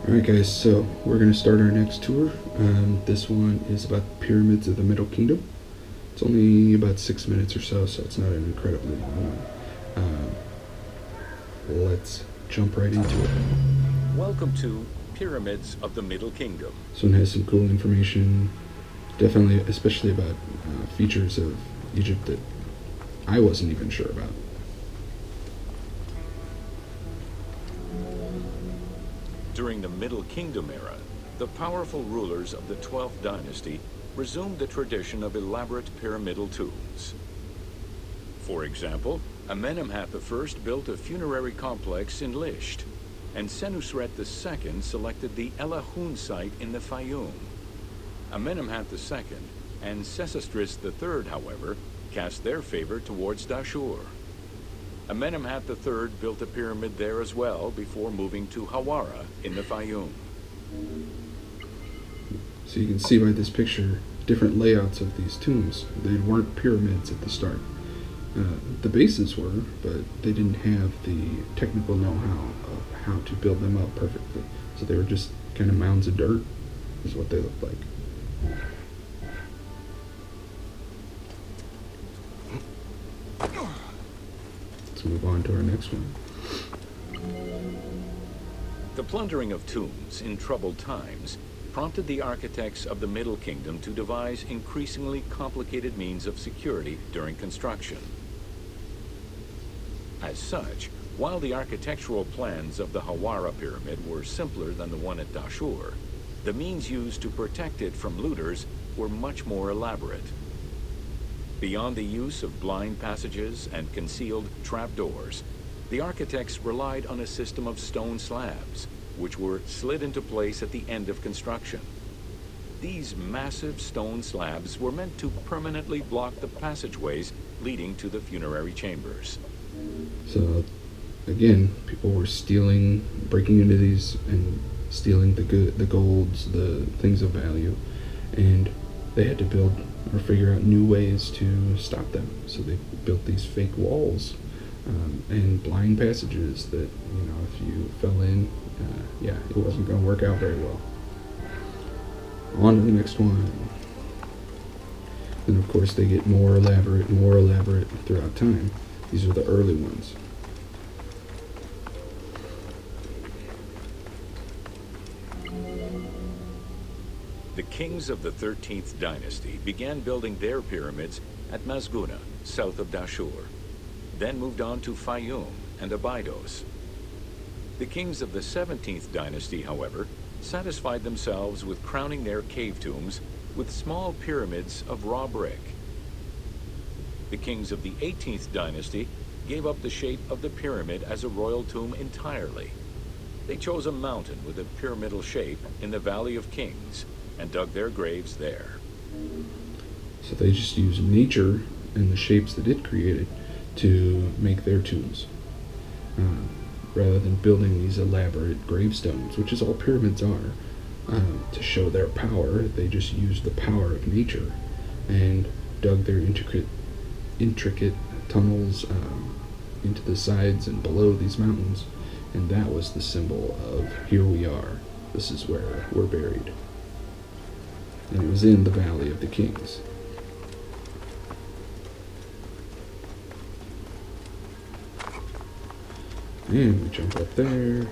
Alright guys, so we're going to start our next tour. This one is about the pyramids of the Middle Kingdom. It's only about 6 minutes or so, so it's not an incredibly long one. Let's jump right into it. Welcome to Pyramids of the Middle Kingdom. This one has some cool information, definitely, especially about features of Egypt that I wasn't even sure about. During the Middle Kingdom era, the powerful rulers of the 12th dynasty resumed the tradition of elaborate pyramidal tombs. For example, Amenemhat I built a funerary complex in Lisht, and Senusret II selected the Elahun site in the Fayum. Amenemhat II and Sesostris III, however, cast their favor towards Dashur. Amenemhat III built a pyramid there as well before moving to Hawara in the Fayum. So you can see by this picture different layouts of these tombs. They weren't pyramids at the start. The bases were, but they didn't have the technical know-how of how to build them up perfectly. So they were just kind of mounds of dirt, is what they looked like. Let's move on to our next one. The plundering of tombs in troubled times prompted the architects of the Middle Kingdom to devise increasingly complicated means of security during construction. As such, while the architectural plans of the Hawara pyramid were simpler than the one at Dashur, the means used to protect it from looters were much more elaborate. Beyond the use of blind passages and concealed trapdoors, the architects relied on a system of stone slabs, which were slid into place at the end of construction. These massive stone slabs were meant to permanently block the passageways leading to the funerary chambers. So, again, people were stealing, breaking into these and stealing the golds, the things of value, and they had to build or figure out new ways to stop them. So they built these fake walls and blind passages that, if you fell in, it wasn't going to work out very well. On to the next one. And of course they get more elaborate throughout time. These are the early ones. The kings of the 13th dynasty began building their pyramids at Masguna, south of Dashur, then moved on to Fayum and Abydos. The kings of the 17th dynasty, however, satisfied themselves with crowning their cave tombs with small pyramids of raw brick. The kings of the 18th dynasty gave up the shape of the pyramid as a royal tomb entirely. They chose a mountain with a pyramidal shape in the Valley of Kings and dug their graves there. So they just used nature and the shapes that it created to make their tombs, rather than building these elaborate gravestones, which is all pyramids are. To show their power, they just used the power of nature and dug their intricate tunnels into the sides and below these mountains, and that was the symbol of, here we are, this is where we're buried. And it was in the Valley of the Kings. And we jump up there.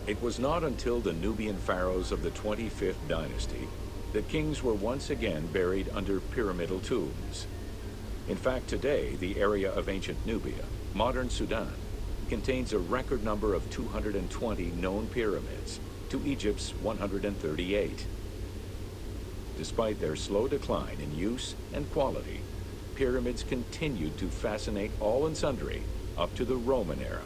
It was not until the Nubian pharaohs of the 25th dynasty that kings were once again buried under pyramidal tombs. In fact, today, the area of ancient Nubia, modern Sudan, contains a record number of 220 known pyramids to Egypt's 138. Despite their slow decline in use and quality, pyramids continued to fascinate all and sundry up to the Roman era.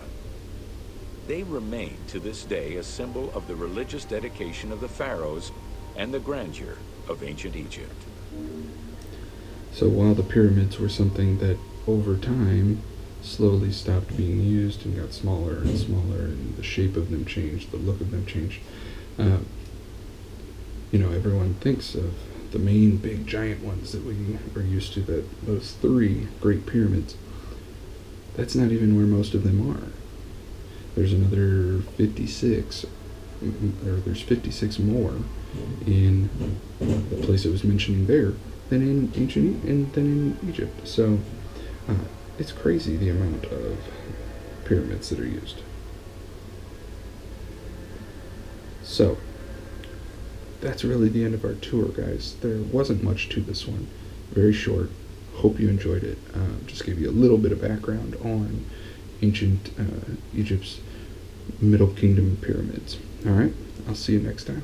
They remain to this day a symbol of the religious dedication of the pharaohs and the grandeur of ancient Egypt. So while the pyramids were something that over time slowly stopped being used and got smaller and smaller, and the shape of them changed, the look of them changed, everyone thinks of the main big giant ones that we are used to, those three great pyramids. that's not even where most of them are. There's another 56, or there's 56 more in the place it was mentioning there than in than in Egypt. So it's crazy the amount of pyramids that are used. So that's really the end of our tour, guys. There wasn't much to this one. Very short. Hope you enjoyed it. Just gave you a little bit of background on ancient Egypt's Middle Kingdom pyramids. All right, I'll see you next time.